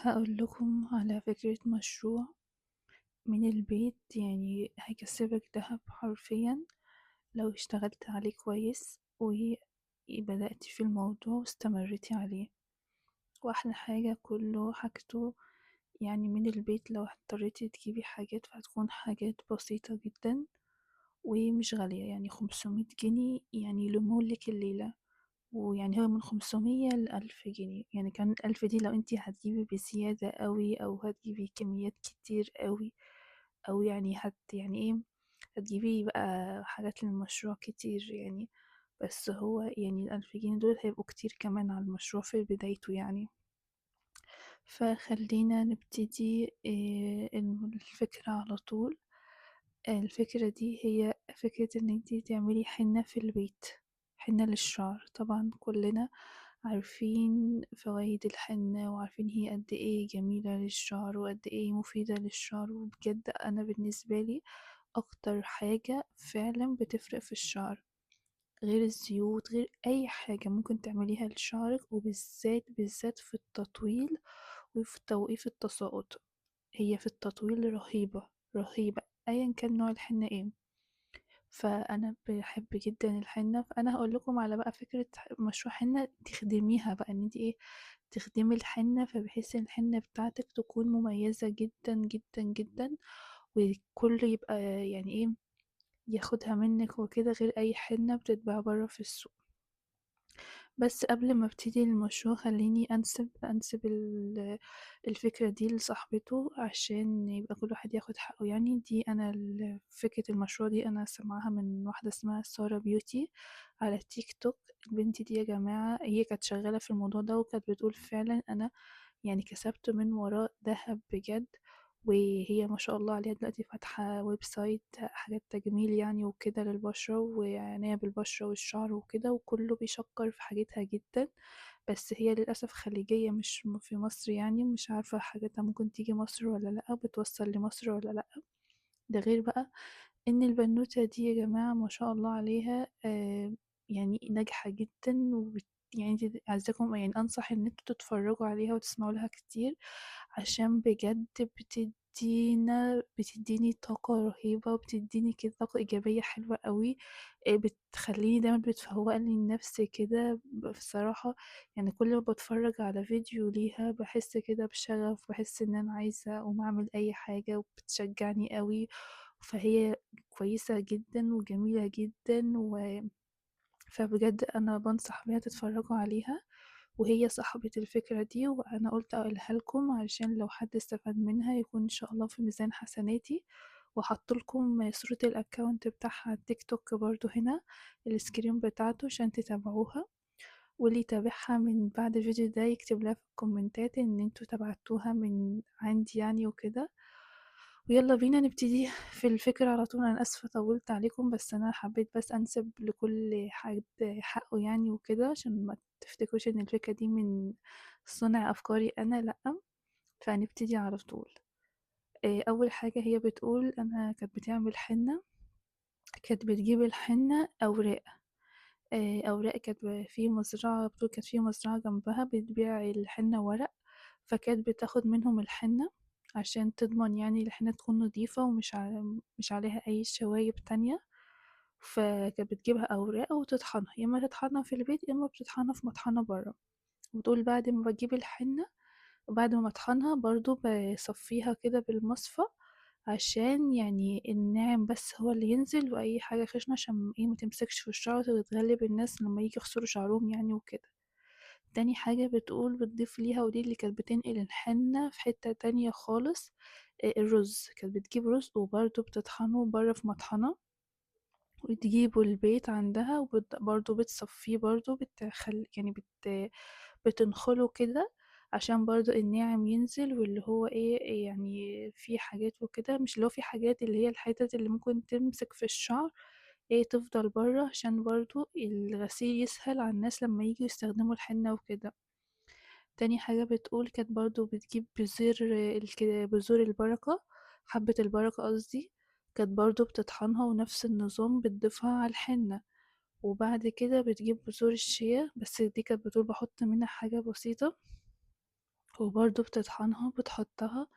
هاقول لكم على فكرة مشروع من البيت، يعني هيكسبك دهب حرفيًا لو اشتغلتِ عليه كويس وبدأتِ في الموضوع واستمريتِ عليه. وأحلى حاجة كله حاجته يعني من البيت، لو اضطريتِ تجيبي حاجات فهتكون حاجات بسيطة جدًا ومش غالية، يعني 500 جنيه يعني يلمولك الليلة. ويعني هو من 500 ل1000 جنيه، يعني كمان 1000 دي لو انتي هتجيبي بزيادة قوي أو هتجيبي كميات كتير قوي، أو يعني يعني ايه، هتجيبي بقى حاجات للمشروع كتير يعني. بس هو يعني ال1000 جنيه دول هيبقوا كتير كمان على المشروع في بدايته يعني. فخلينا نبتدي الفكرة على طول. الفكرة دي هي فكرة ان انتي تعملي حنة في البيت، حنة للشعر. طبعا كلنا عارفين فوائد الحنة وعارفين هي قد ايه جميلة للشعر وقد ايه مفيدة للشعر، وبجد انا بالنسبة لي اكتر حاجة فعلا بتفرق في الشعر، غير الزيوت، غير اي حاجة ممكن تعمليها لشعرك، وبالذات بالذات في التطويل وفي توقيف التساقط. هي في التطويل رهيبة رهيبة ايا كان نوع الحنة ايه. فانا بحب جدا الحنة، فانا هقول لكم على بقى فكرة مشروع حنة تخدميها بقى، ان انت ايه، تخدمي الحنة، فبحيث ان الحنة بتاعتك تكون مميزة جدا جدا جدا، والكل يبقى يعني ايه، ياخدها منك وكده، غير اي حنة بتتباع برا في السوق. بس قبل ما ابتدي المشروع خليني انسب الفكرة دي لصاحبته عشان يبقى كل واحد ياخد حقه. يعني دي انا فكرة المشروع دي انا سمعها من واحدة اسمها سارة بيوتي على تيك توك. البنت دي يا جماعة هي كانت شغالة في الموضوع ده، وكانت بتقول فعلا انا يعني كسبت من وراه دهب بجد. وهي ما شاء الله عليها دلوقتي فاتحة ويب سايت حاجات تجميل يعني وكده للبشرة وعناية بالبشرة والشعر وكده، وكله بيشكر في حاجتها جدا. بس هي للأسف خليجية مش في مصر، يعني مش عارفة حاجاتها ممكن تيجي مصر ولا لأ، بتوصل لمصر ولا لأ. ده غير بقى ان البنوتة دي يا جماعة ما شاء الله عليها يعني ناجحة جدا يعني عايزاكم يعني انصح ان انتوا تتفرجوا عليها وتسمعوا لها كتير، عشان بجد بتديني طاقة رهيبة، وبتديني كده طاقة إيجابية حلوة قوي. بتخليني دايما بتفوقني النفس كده بصراحة. يعني كل ما بتفرج على فيديو ليها بحس كده بشغف، بحس ان انا عايزة اقوم اعمل اي حاجة، وبتشجعني قوي. فهي كويسة جدا وجميلة جدا فبجد أنا بنصح بيها تتفرجوا عليها. وهي صاحبة الفكرة دي، وأنا قلت أقولها لكم عشان لو حد استفاد منها يكون إن شاء الله في ميزان حسناتي. وحط لكم صورة الأكاونت بتاعها على التيك توك برضو هنا، السكرين بتاعته عشان تتابعوها. واللي يتابعها من بعد الفيديو ده يكتب لها في الكومنتات ان انتوا تابعتوها من عندي يعني وكده. ويلا بينا نبتدي في الفكرة على طول. انا اسفة طولت عليكم، بس انا حبيت بس انسب لكل حد حقه يعني وكده، عشان ما تفتكروش ان الفكرة دي من صنع افكاري انا، لا. فهنبتدي على طول. اول حاجة هي بتقول انا كانت بتعمل حنة، كانت بتجيب الحنة اوراق. أوراق كانت في مزرعة، بتقول كانت في مزرعة جنبها بتبيع الحنة ورق، فكانت بتاخد منهم الحنة عشان تضمن يعني الحنة تكون نضيفة ومش مش عليها أي شوايب تانية. فكانت بتجيبها أوراق وتطحنها، يا إما تطحنها في البيت يا إما بتطحنها في مطحنة برا. وتقول بعد ما بجيب الحنة، بعد ما اطحنها برضو بصفيها كده بالمصفى، عشان يعني الناعم بس هو اللي ينزل، واي حاجة خشنة عشان ايه ما تمسكش في الشعر وتتغلب الناس لما يجي يخسروا شعرهم يعني وكده. تاني حاجة بتقول بتضيف ليها، ودي اللي كانت بتنقل الحنة في حتة تانية خالص، الرز. كانت بتجيب رز وبرضو بتطحنه بره في مطحنة، وتجيبه البيت عندها وبرضه بتصفيه برضه يعني بتنخله كده عشان برضه الناعم ينزل، واللي هو ايه يعني في حاجات وكده، مش اللي هو في حاجات اللي هي الحتت اللي ممكن تمسك في الشعر ايه تفضل بره، عشان برضه الغسيل يسهل على الناس لما يجوا يستخدموا الحنة وكده. تاني حاجة بتقول كانت برضو بتجيب بذور البركة، حبة البركة قصدي، كانت برضو بتطحنها ونفس النظام بتضيفها على الحنة. وبعد كده بتجيب بذور الشيا، بس دي كانت بتقول بحط منها حاجة بسيطة، وبرضه بتطحنها بتحطها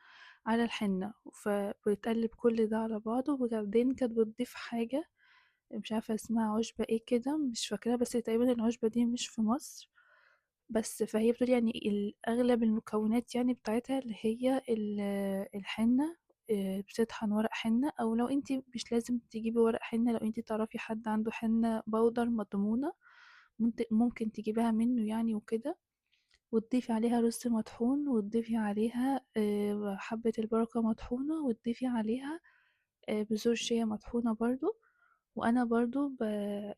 على الحنة، فبتقلب كل ده على بعضه، وبعدين كانت بتضيف حاجة مش عارفة اسمها عشبة ايه كده، مش فاكراها، بس تقريبا العشبة دي مش في مصر. بس فهي بتقول يعني أغلب المكونات يعني بتاعتها اللي هي الحنة. بتطحن ورق حنة، أو لو انتي مش لازم تجيبي ورق حنة، لو انتي تعرفي حد عنده حنة بودر مضمونة ممكن تجيبيها منه يعني وكده. وتضيفي عليها رز مطحون، وتضيفي عليها حبة البركة مطحونة، وتضيفي عليها بذور شيا مطحونة برضو. وانا برضو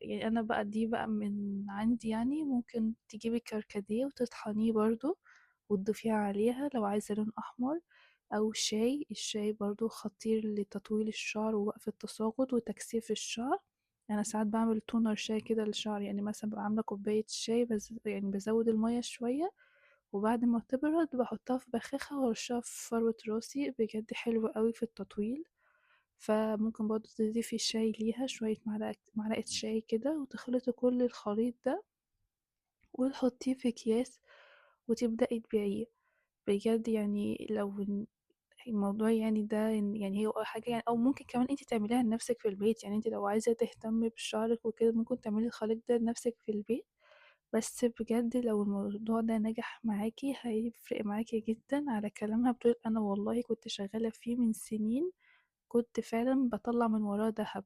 يعني انا بقى دي بقى من عندي، يعني ممكن تجيبي كركديه وتطحنيه برضو وتضيفيها عليها لو عايزة لون احمر. او الشاي برضو خطير لتطويل الشعر ووقف التساقط وتكثيف الشعر. انا ساعات بعمل تونر شاي كده للشعر، يعني مثلا ببقى عامله كوبايه شاي، بس يعني بزود الميه شويه، وبعد ما تبرد بحطها في بخاخة وارشها في فروة راسي، بجد حلو قوي في التطويل. فممكن برضه تضيفي الشاي ليها شوية معلقة شاي كده، وتخلطي كل الخليط ده وتحطيه في أكياس وتبدأي تبيعيه. بجد يعني لو الموضوع يعني ده يعني هي حاجة يعني، أو ممكن كمان انتي تعمليها لنفسك في البيت، يعني انتي لو عايزة تهتمي بشعرك وكده ممكن تعملي الخليط ده لنفسك في البيت. بس بجد لو الموضوع ده نجح معاكي هيفرق معاكي جدا. على كلامها بتقول أنا والله كنت شغالة فيه من سنين، كنت فعلا بطلع من وراه دهب.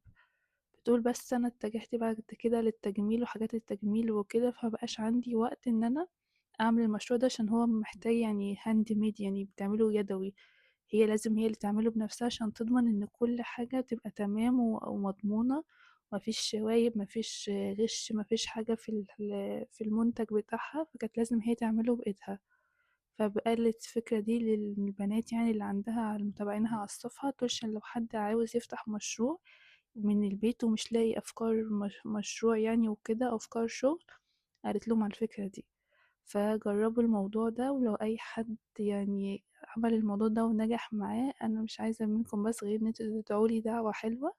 بتقول بس انا اتجهت بعد كده للتجميل وحاجات التجميل وكده، فمبقاش عندي وقت ان انا اعمل المشروع ده، عشان هو محتاج يعني هاند ميد، يعني بتعمله يدوي. هي لازم هي اللي تعمله بنفسها عشان تضمن ان كل حاجة تبقى تمام ومضمونة. مفيش شوايب، مفيش غش، مفيش حاجة في المنتج بتاعها، فكانت لازم هي تعمله بإيدها. فبقالت الفكرة دي للبنات يعني اللي عندها على متابعينها على الصفحة، عشان لو حد عاوز يفتح مشروع من البيت ومش لاقي أفكار مشروع يعني وكده، أفكار شغل، قالت لهم على الفكرة دي. فجربوا الموضوع ده، ولو أي حد يعني عمل الموضوع ده ونجح معاه، أنا مش عايزة منكم بس غير إن انتوا تدعولي دعوة حلوة.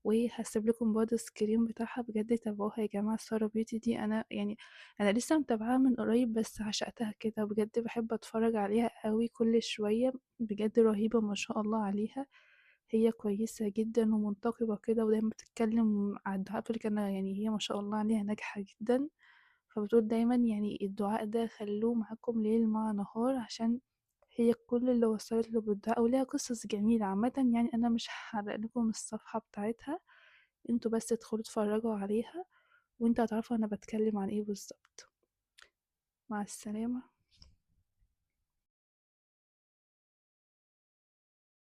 وهسيب لكم برضه السكرين بتاعها، بجد تابعوها يا جماعة. سارة بيوتي دي أنا يعني أنا لسه متابعاها من قريب، بس عشقتها كده بجد، بحب أتفرج عليها قوي كل شوية. بجد رهيبة ما شاء الله عليها. هي كويسة جدا ومنتقبة كده، ودايما بتتكلم على الدعاء، بتقول أنا يعني هي ما شاء الله عليها ناجحة جدا. فبتقول دايما يعني الدعاء ده خلوه معاكم ليل مع نهار، عشان هي كل اللي وصلت له بالدعاء، وليها قصص جميلة عامة. يعني أنا مش هحرق لكم الصفحة بتاعتها، انتوا بس ادخلوا اتفرجوا عليها وانتوا هتعرفوا أنا بتكلم عن ايه بالظبط. مع السلامة.